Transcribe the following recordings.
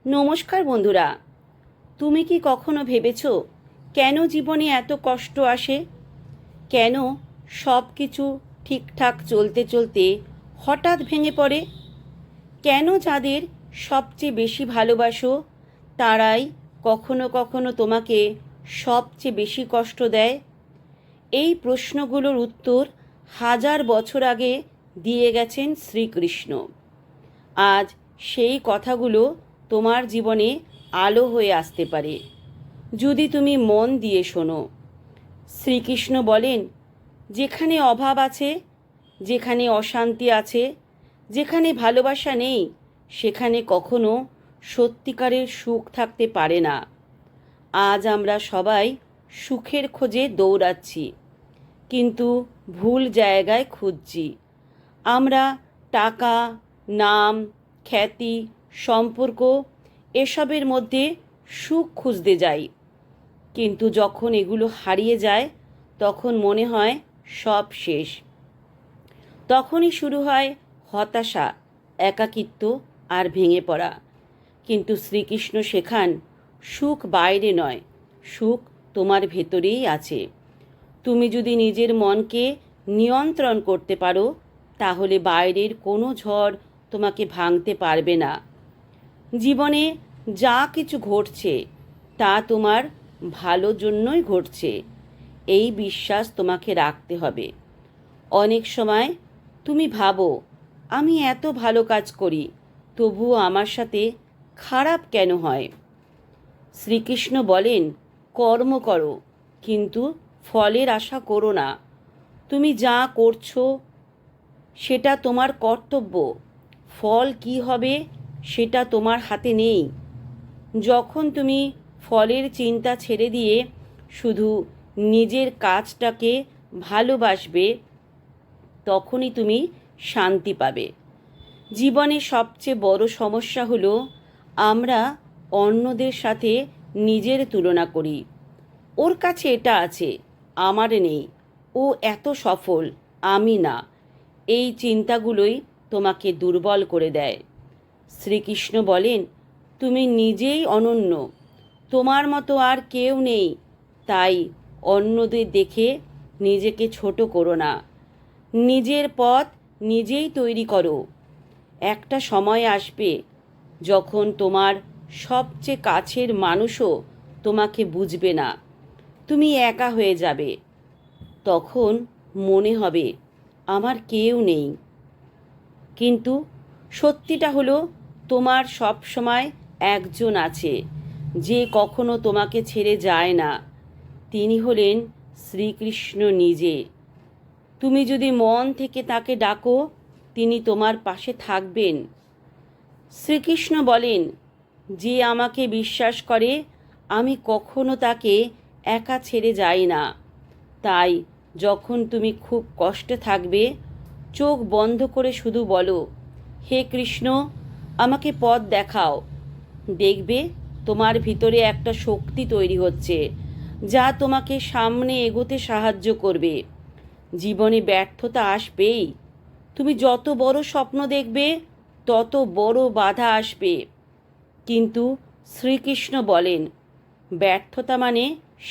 নমস্কার বন্ধুরা। তুমি কি কখনো ভেবেছো কেন জীবনে এত কষ্ট আসে? কেন সব কিছু ঠিকঠাক চলতে চলতে হঠাৎ ভেঙে পড়ে? কেন যাদের সবচেয়ে বেশি ভালোবাসো তারাই কখনো কখনো তোমাকে সবচেয়ে বেশি কষ্ট দেয়? এই প্রশ্নগুলোর উত্তর হাজার বছর আগে দিয়ে গেছেন শ্রীকৃষ্ণ। আজ সেই কথাগুলো তোমার জীবনে আলো হয়ে আসতে পারে যদি তুমি মন দিয়ে শোনো। শ্রীকৃষ্ণ বলেন, যেখানে অভাব আছে, যেখানে অশান্তি আছে, যেখানে ভালোবাসা নেই, সেখানে কখনো সত্যিকারের সুখ থাকতে পারে না। আজ আমরা সবাই সুখের খোঁজে দৌড়াচ্ছি, কিন্তু ভুল জায়গায় খুঁজছি। আমরা টাকা, নাম, খ্যাতি, সম্পর্ক এসবের মধ্যে সুখ খুঁজতে যাই, কিন্তু যখন এগুলো হারিয়ে যায় তখন মনে হয় সব শেষ। তখনই শুরু হয় হতাশা, একাকিত্ব আর ভেঙে পড়া। কিন্তু শ্রীকৃষ্ণ শেখান, সুখ বাইরে নয়, সুখ তোমার ভেতরেই আছে। তুমি যদি নিজের মনকে নিয়ন্ত্রণ করতে পারো, তাহলে বাইরের কোনো ঝড় তোমাকে ভাঙতে পারবে না। জীবনে যা কিছু ঘটছে তা তোমার ভালোর জন্যই ঘটছে, এই বিশ্বাস তোমাকে রাখতে হবে। অনেক সময় তুমি ভাবো, আমি এত ভালো কাজ করি, তবুও আমার সাথে খারাপ কেন হয়? শ্রীকৃষ্ণ বলেন, কর্ম করো, কিন্তু ফলের আশা করো না। তুমি যা করছো সেটা তোমার কর্তব্য, ফল কি হবে সেটা তোমার হাতে নেই। যখন তুমি ফলের চিন্তা ছেড়ে দিয়ে শুধু নিজের কাজটাকে ভালোবাসবে, তখনই তুমি শান্তি পাবে। জীবনে সবচেয়ে বড় সমস্যা হলো আমরা অন্যদের সাথে নিজের তুলনা করি। ওর কাছে এটা আছে, আমার নেই, ও এত সফল, আমি না। এই চিন্তাগুলোই তোমাকে দুর্বল করে দেয়। শ্রীকৃষ্ণ বলেন, তুমি নিজেই অনন্য, তোমার মতো আর কেউ নেই। তাই অন্যদের দেখে নিজেকে ছোট করো না, নিজের পথ নিজেই তৈরি করো। একটা সময় আসবে যখন তোমার সবচেয়ে কাছের মানুষও তোমাকে বুঝবে না, তুমি একা হয়ে যাবে। তখন মনে হবে আমার কেউ নেই। কিন্তু সত্যিটা হলো, তোমার সব সময় একজন আছে যে কখনো তোমাকে ছেড়ে যায় না। তিনি হলেন শ্রীকৃষ্ণ নিজে। তুমি যদি মন থেকে তাকে ডাকো, তিনি তোমার পাশে থাকবেন। শ্রীকৃষ্ণ বলেন, যে আমাকে বিশ্বাস করে আমি কখনো তাকে একা ছেড়ে যাই না। তাই যখন তুমি খুব কষ্টে থাকবে, চোখ বন্ধ করে শুধু বলো, হে কৃষ্ণ, আমাকে পথ দেখাও। দেখবে তোমার ভিতরে একটা শক্তি তৈরি হচ্ছে যা তোমাকে সামনে এগোতে সাহায্য করবে। জীবনে ব্যর্থতা আসবেই, তুমি যত বড় স্বপ্ন দেখবে তত বড় বাধা আসবে। কিন্তু শ্রীকৃষ্ণ বলেন, ব্যর্থতা মানে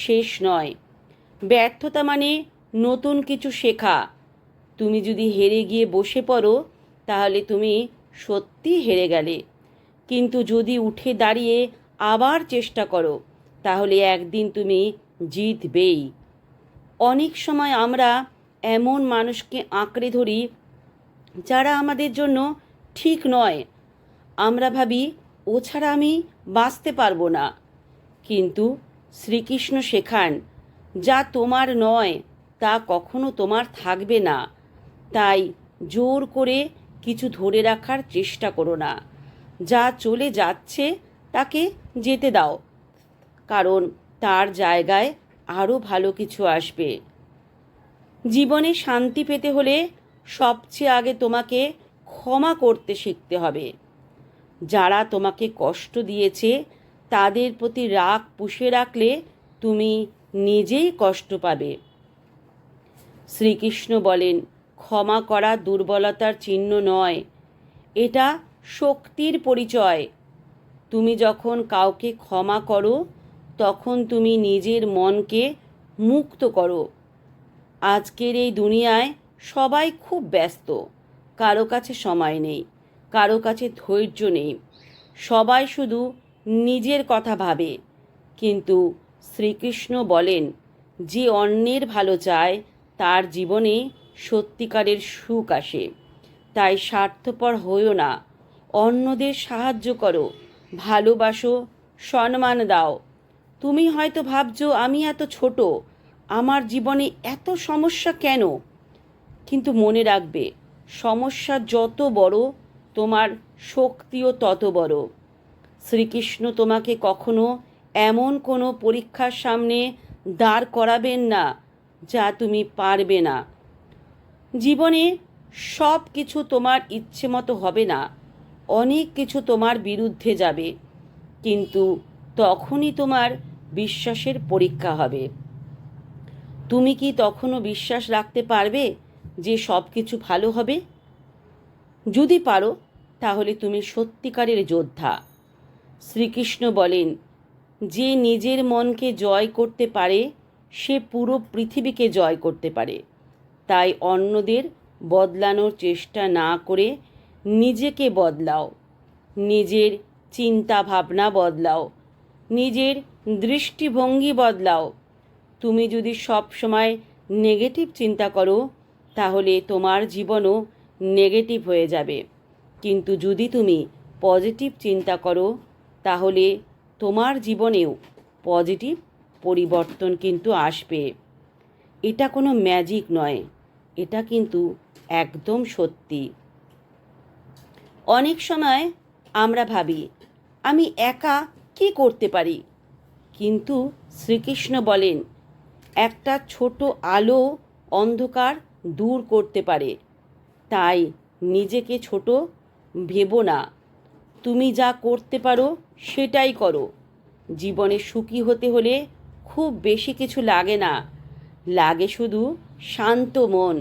শেষ নয়, ব্যর্থতা মানে নতুন কিছু শেখা। তুমি যদি হেরে গিয়ে বসে পড়ো, তাহলে তুমি সত্যি হেরে গেলে। কিন্তু যদি উঠে দাঁড়িয়ে আবার চেষ্টা করো, তাহলে একদিন তুমি জিতবেই। অনেক সময় আমরা এমন মানুষকে আঁকড়ে ধরি যারা আমাদের জন্য ঠিক নয়। আমরা ভাবি, ও ছাড়া আমি বাঁচতে পারবো না। কিন্তু শ্রীকৃষ্ণ শেখান, যা তোমার নয় তা কখনো তোমার থাকবে না। তাই জোর করে কিছু ধরে রাখার চেষ্টা করো না। যা চলে যাচ্ছে তাকে যেতে দাও, কারণ তার জায়গায় আরও ভালো কিছু আসবে। জীবনে শান্তি পেতে হলে সবচেয়ে আগে তোমাকে ক্ষমা করতে শিখতে হবে। যারা তোমাকে কষ্ট দিয়েছে তাদের প্রতি রাগ পুষে রাখলে তুমি নিজেই কষ্ট পাবে। শ্রীকৃষ্ণ বলেন, ক্ষমা করা দুর্বলতার চিহ্ন নয়, এটা শক্তির পরিচয়। তুমি যখন কাউকে ক্ষমা করো তখন তুমি নিজের মনকে মুক্ত করো। আজকের এই দুনিয়ায় সবাই খুব ব্যস্ত, কারো কাছে সময় নেই, কারো কাছে ধৈর্য নেই, সবাই শুধু নিজের কথা ভাবে। কিন্তু শ্রীকৃষ্ণ বলেন, যে অন্যের ভালো চায় তার জীবনে সত্যিকারের সুখ আসে। তাই স্বার্থপর হইও না, অন্যদের সাহায্য করো, ভালোবাসো, সম্মান দাও। তুমি হয়তো ভাবছো আমি এত ছোট, আমার জীবনে এত সমস্যা কেন? কিন্তু মনে রাখবে, সমস্যা যত বড় তোমার শক্তিও তত বড়। শ্রীকৃষ্ণ তোমাকে কখনো এমন কোনো পরীক্ষার সামনে দাঁড় করাবেন না যা তুমি পারবে না। জীবনে সব কিছু তোমার ইচ্ছে মতো হবে না, অনেক কিছু তোমার বিরুদ্ধে যাবে, কিন্তু তখনই তোমার বিশ্বাসের পরীক্ষা হবে। তুমি কি তখনও বিশ্বাস রাখতে পারবে যে সব কিছু ভালো হবে? যদি পারো তাহলে তুমি সত্যিকারের যোদ্ধা। শ্রীকৃষ্ণ বলেন, যে নিজের মনকে জয় করতে পারে সে পুরো পৃথিবীকে জয় করতে পারে। তাই অন্যদের বদলানোর চেষ্টা না করে নিজেকে বদলাও, নিজের চিন্তা ভাবনা বদলাও, নিজের দৃষ্টিভঙ্গি বদলাও। তুমি যদি সব সময় নেগেটিভ চিন্তা করো তাহলে তোমার জীবনও নেগেটিভ হয়ে যাবে, কিন্তু যদি তুমি পজিটিভ চিন্তা করো তাহলে তোমার জীবনেও পজিটিভ পরিবর্তন কিন্তু আসবে। এটা কোনো ম্যাজিক নয়, এটা কিন্তু একদম সত্যি। অনেক সময় আমরা ভাবি আমি একা কী করতে পারি, কিন্তু শ্রীকৃষ্ণ বলেন একটা ছোট আলো অন্ধকার দূর করতে পারে। তাই নিজেকে ছোট ভেবো না, তুমি যা করতে পারো সেটাই করো। জীবনে সুখী হতে হলে খুব বেশি কিছু লাগে না, লাগে শুধু শান্ত মন,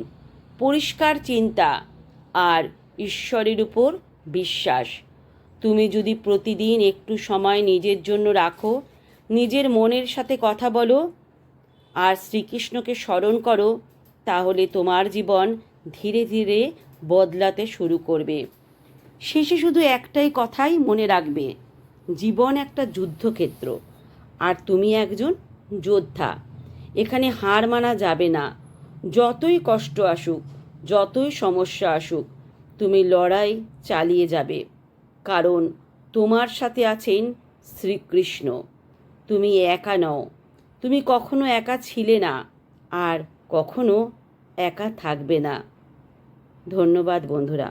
পরিষ্কার চিন্তা আর ঈশ্বরের উপর বিশ্বাস। তুমি যদি প্রতিদিন একটু সময় নিজের জন্য রাখো, নিজের মনের সাথে কথা বলো আর শ্রীকৃষ্ণকে স্মরণ করো, তাহলে তোমার জীবন ধীরে ধীরে বদলাতে শুরু করবে। শেষে শুধু একটাই কথাই মনে রাখবে, জীবন একটা যুদ্ধক্ষেত্র আর তুমি একজন যোদ্ধা। এখানে হার মানা যাবে না। যতই কষ্ট আসুক, যতই সমস্যা আসুক, তুমি লড়াই চালিয়ে যাবে, কারণ তোমার সাথে আছেন শ্রীকৃষ্ণ। তুমি একা নও, তুমি কখনো একা ছিলে না আর কখনো একা থাকবে না। ধন্যবাদ বন্ধুরা।